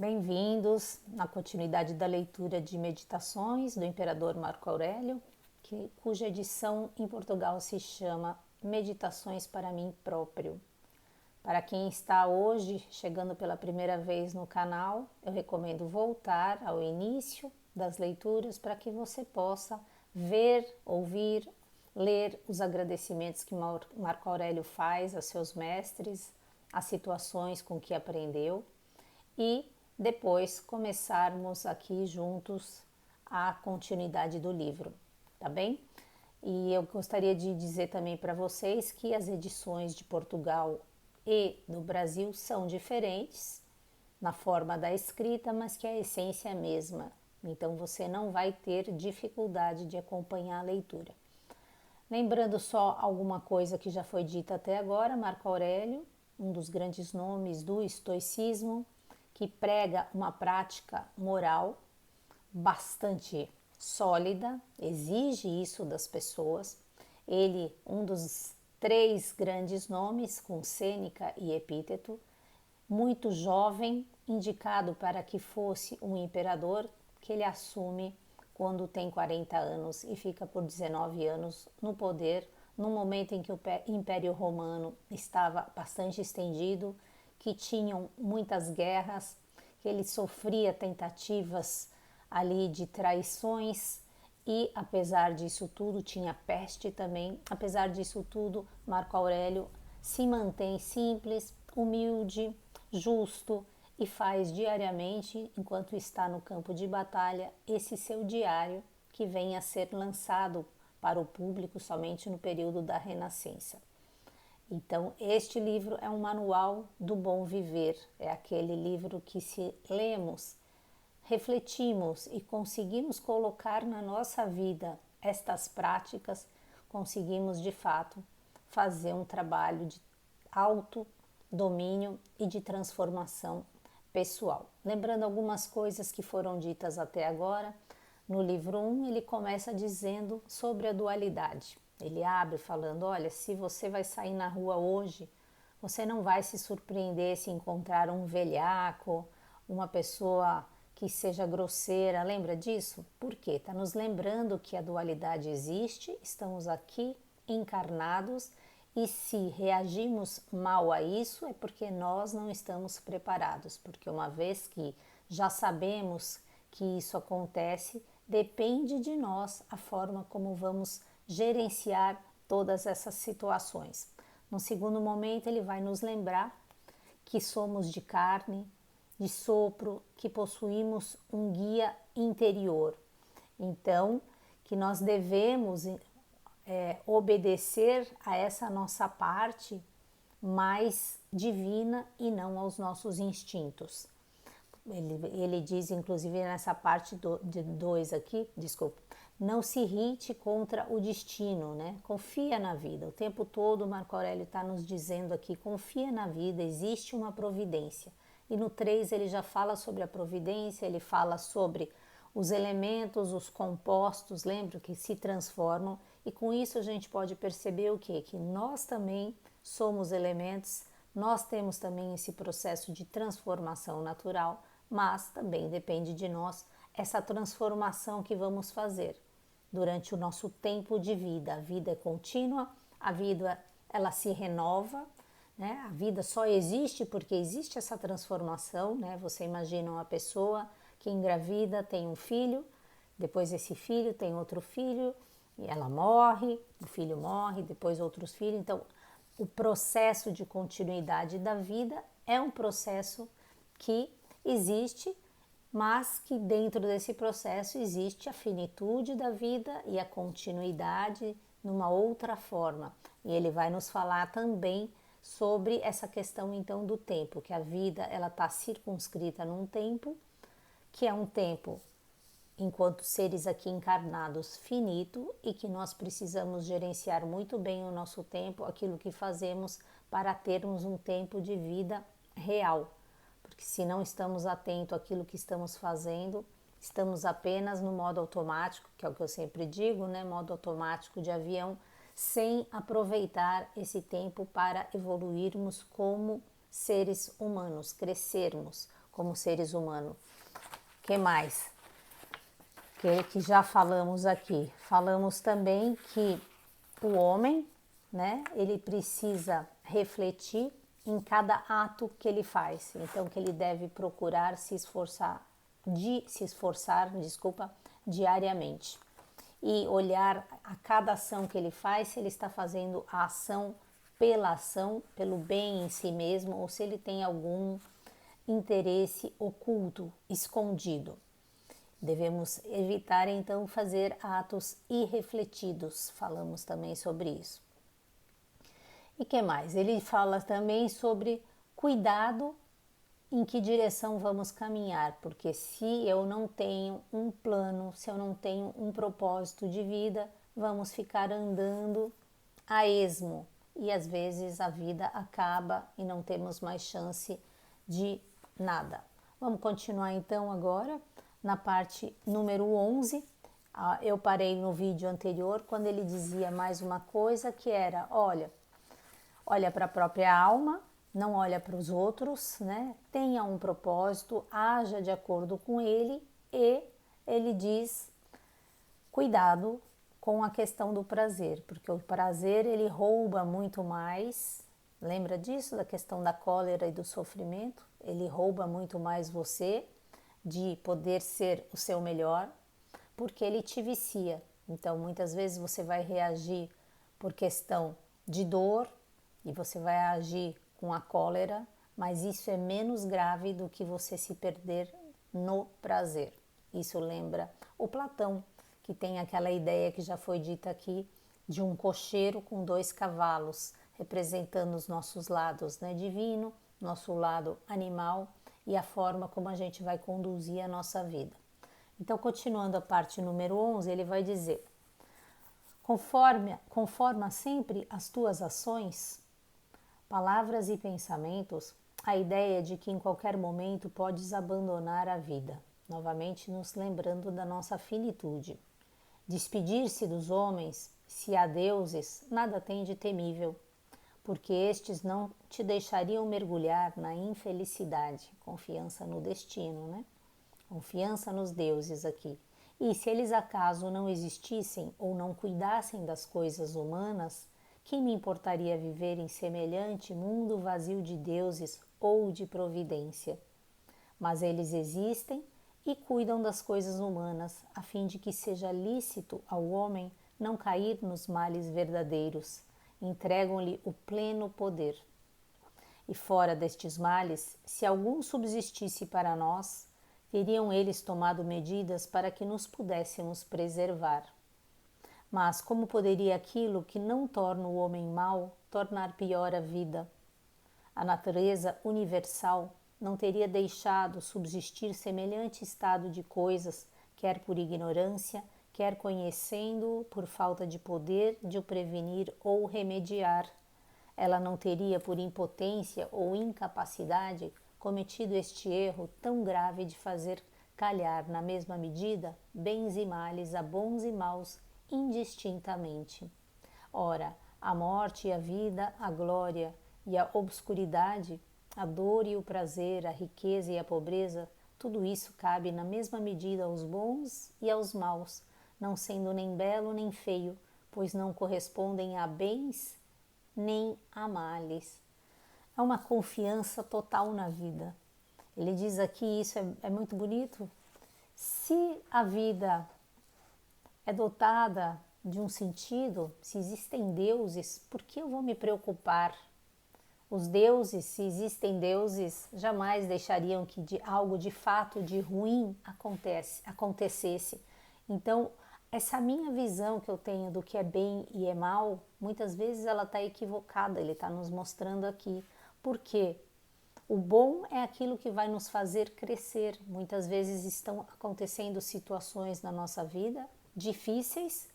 Bem-vindos na continuidade da leitura de Meditações do Imperador Marco Aurélio, cuja edição em Portugal se chama Meditações para mim próprio. Para quem está hoje chegando pela primeira vez no canal, eu recomendo voltar ao início das leituras para que você possa ver, ouvir, ler os agradecimentos que Marco Aurélio faz a seus mestres, as situações com que aprendeu e depois começarmos aqui juntos a continuidade do livro, tá bem? E eu gostaria de dizer também para vocês que as edições de Portugal e do Brasil são diferentes na forma da escrita, mas que a essência é a mesma. Então você não vai ter dificuldade de acompanhar a leitura. Lembrando só alguma coisa que já foi dita até agora, Marco Aurélio, um dos grandes nomes do estoicismo, que prega uma prática moral bastante sólida, exige isso das pessoas. Ele, um dos três grandes nomes, com Sêneca e Epíteto, muito jovem, indicado para que fosse um imperador, que ele assume quando tem 40 anos e fica por 19 anos no poder, no momento em que o Império Romano estava bastante estendido, que tinham muitas guerras, que ele sofria tentativas ali de traições e apesar disso tudo, tinha peste também, apesar disso tudo, Marco Aurélio se mantém simples, humilde, justo e faz diariamente, enquanto está no campo de batalha, esse seu diário que vem a ser lançado para o público somente no período da Renascença. Então, este livro é um manual do bom viver, é aquele livro que, se lemos, refletimos e conseguimos colocar na nossa vida estas práticas, conseguimos de fato fazer um trabalho de autodomínio e de transformação pessoal. Lembrando algumas coisas que foram ditas até agora, no livro 1 ele começa dizendo sobre a dualidade. Ele abre falando, olha, se você vai sair na rua hoje, você não vai se surpreender se encontrar um velhaco, uma pessoa que seja grosseira, lembra disso? Por quê? Está nos lembrando que a dualidade existe, estamos aqui encarnados e se reagimos mal a isso é porque nós não estamos preparados, porque uma vez que já sabemos que isso acontece, depende de nós a forma como vamos gerenciar todas essas situações. No segundo momento, ele vai nos lembrar que somos de carne, de sopro, que possuímos um guia interior. Então, que nós devemos obedecer a essa nossa parte mais divina e não aos nossos instintos. Ele diz, inclusive, nessa parte de 2 aqui, desculpa, não se irrite contra o destino, né? Confia na vida. O tempo todo Marco Aurélio está nos dizendo aqui, confia na vida, existe uma providência. E no 3 ele já fala sobre a providência, ele fala sobre os elementos, os compostos, lembra que se transformam, e com isso a gente pode perceber o quê? Que nós também somos elementos, nós temos também esse processo de transformação natural, mas também depende de nós essa transformação que vamos fazer durante o nosso tempo de vida. A vida é contínua, a vida ela se renova, né? A vida só existe porque existe essa transformação, né? Você imagina uma pessoa que engravida, tem um filho, depois esse filho tem outro filho, e ela morre, o filho morre, depois outros filhos. Então, o processo de continuidade da vida é um processo que existe, mas que dentro desse processo existe a finitude da vida e a continuidade numa outra forma. E ele vai nos falar também sobre essa questão então do tempo, que a vida ela está circunscrita num tempo, que é um tempo enquanto seres aqui encarnados finito e que nós precisamos gerenciar muito bem o nosso tempo, aquilo que fazemos para termos um tempo de vida real. Porque se não estamos atentos àquilo que estamos fazendo, estamos apenas no modo automático, que é o que eu sempre digo, né? Modo automático de avião, sem aproveitar esse tempo para evoluirmos como seres humanos, crescermos, como seres humanos. Que mais? Que já falamos aqui. Falamos também que o homem, né, ele precisa refletir em cada ato que ele faz. Então, que ele deve procurar se esforçar, diariamente. E olhar a cada ação que ele faz, se ele está fazendo a ação, pelo bem em si mesmo, ou se ele tem algum interesse oculto, escondido. Devemos evitar, então, fazer atos irrefletidos. Falamos também sobre isso. E que mais? Ele fala também sobre cuidado em que direção vamos caminhar, porque se eu não tenho um plano, se eu não tenho um propósito de vida, vamos ficar andando a esmo e às vezes a vida acaba e não temos mais chance de nada. Vamos continuar então agora na parte número 11. Eu parei no vídeo anterior quando ele dizia mais uma coisa que era, olha para a própria alma, não olha para os outros, né? Tenha um propósito, haja de acordo com ele, e ele diz, cuidado com a questão do prazer, porque o prazer ele rouba muito mais, lembra disso, da questão da cólera e do sofrimento? Ele rouba muito mais você de poder ser o seu melhor, porque ele te vicia. Então, muitas vezes você vai reagir por questão de dor, e você vai agir com a cólera, mas isso é menos grave do que você se perder no prazer. Isso lembra o Platão, que tem aquela ideia que já foi dita aqui, de um cocheiro com 2 cavalos, representando os nossos lados, né, divino, nosso lado animal e a forma como a gente vai conduzir a nossa vida. Então, continuando a parte número 11, ele vai dizer, conforma sempre as tuas ações, palavras e pensamentos, a ideia de que em qualquer momento podes abandonar a vida, novamente nos lembrando da nossa finitude. Despedir-se dos homens, se há deuses, nada tem de temível, porque estes não te deixariam mergulhar na infelicidade, confiança no destino, né? Confiança nos deuses aqui. E se eles acaso não existissem ou não cuidassem das coisas humanas, quem me importaria viver em semelhante mundo vazio de deuses ou de providência? Mas eles existem e cuidam das coisas humanas, a fim de que seja lícito ao homem não cair nos males verdadeiros. Entregam-lhe o pleno poder. E fora destes males, se algum subsistisse para nós, teriam eles tomado medidas para que nos pudéssemos preservar. Mas como poderia aquilo que não torna o homem mau tornar pior a vida? A natureza universal não teria deixado subsistir semelhante estado de coisas, quer por ignorância, quer conhecendo-o por falta de poder de o prevenir ou remediar. Ela não teria, por impotência ou incapacidade, cometido este erro tão grave de fazer calhar na mesma medida bens e males a bons e maus indistintamente. Ora, a morte e a vida, a glória e a obscuridade, a dor e o prazer, a riqueza e a pobreza, tudo isso cabe na mesma medida aos bons e aos maus, não sendo nem belo nem feio, pois não correspondem a bens nem a males. É uma confiança total na vida. Ele diz aqui, isso é muito bonito, se a vida é dotada de um sentido, se existem deuses, por que eu vou me preocupar? Os deuses, se existem deuses, jamais deixariam que algo de fato de ruim acontecesse. Então, essa minha visão que eu tenho do que é bem e é mal, muitas vezes ela está equivocada, ele está nos mostrando aqui. Por quê? O bom é aquilo que vai nos fazer crescer. Muitas vezes estão acontecendo situações na nossa vida difíceis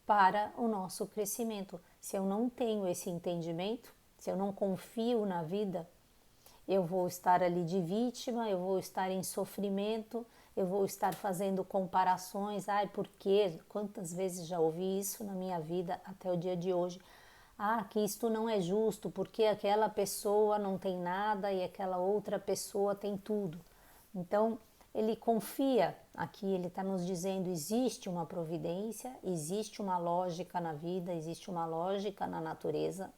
para o nosso crescimento. Se eu não tenho esse entendimento, se eu não confio na vida, eu vou estar ali de vítima, eu vou estar em sofrimento, eu vou estar fazendo comparações. Ai, por quê? Quantas vezes já ouvi isso na minha vida até o dia de hoje? Ah, que isto não é justo, porque aquela pessoa não tem nada e aquela outra pessoa tem tudo. Então, ele confia aqui, ele está nos dizendo, existe uma providência, existe uma lógica na vida, existe uma lógica na natureza,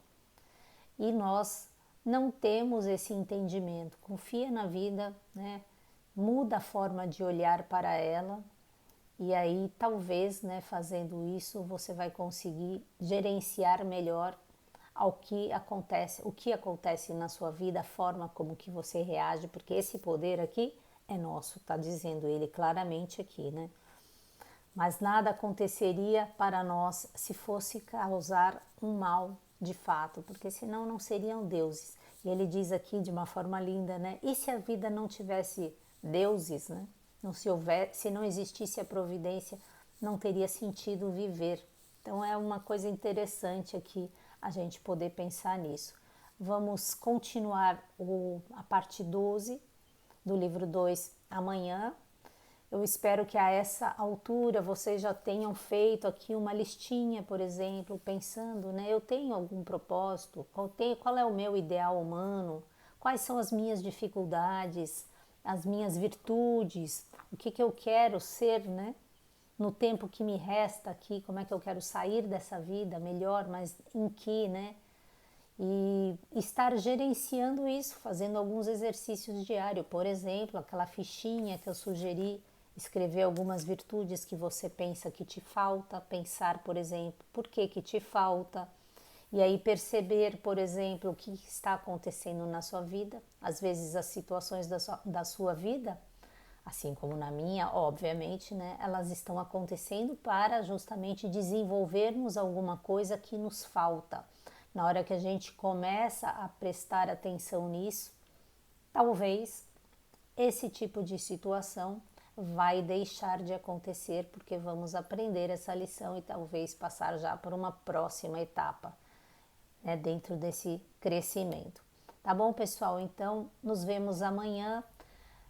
e nós não temos esse entendimento. Confia na vida, né? Muda a forma de olhar para ela, e aí talvez, né, fazendo isso, você vai conseguir gerenciar melhor ao que acontece, o que acontece na sua vida, a forma como que você reage, porque esse poder aqui é nosso, está dizendo ele claramente aqui, né? Mas nada aconteceria para nós se fosse causar um mal de fato, porque senão não seriam deuses. E ele diz aqui de uma forma linda, né? E se a vida não tivesse deuses, né? Não se houver, se não existisse a providência, não teria sentido viver. Então é uma coisa interessante aqui a gente poder pensar nisso. Vamos continuar a parte 12 do livro 2 amanhã. Eu espero que a essa altura vocês já tenham feito aqui uma listinha, por exemplo, pensando, né? Eu tenho algum propósito? Qual é o meu ideal humano? Quais são as minhas dificuldades, as minhas virtudes? O que eu quero ser, né? No tempo que me resta aqui, como é que eu quero sair dessa vida melhor, mas em que, né? E estar gerenciando isso, fazendo alguns exercícios diários, por exemplo, aquela fichinha que eu sugeri, escrever algumas virtudes que você pensa que te falta, pensar, por exemplo, por que te falta, e aí perceber, por exemplo, o que está acontecendo na sua vida, às vezes as situações da sua vida, assim como na minha, obviamente, né, elas estão acontecendo para justamente desenvolvermos alguma coisa que nos falta. Na hora que a gente começa a prestar atenção nisso, talvez esse tipo de situação vai deixar de acontecer, porque vamos aprender essa lição e talvez passar já por uma próxima etapa, né, dentro desse crescimento. Tá bom, pessoal? Então, nos vemos amanhã.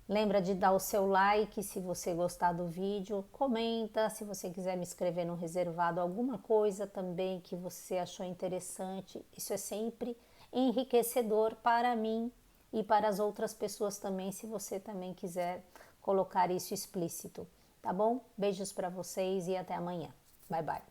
Lembra de dar o seu like se você gostar do vídeo, comenta se você quiser me escrever no reservado alguma coisa também que você achou interessante. Isso é sempre enriquecedor para mim e para as outras pessoas também, se você também quiser colocar isso explícito, tá bom? Beijos para vocês e até amanhã. Bye, bye.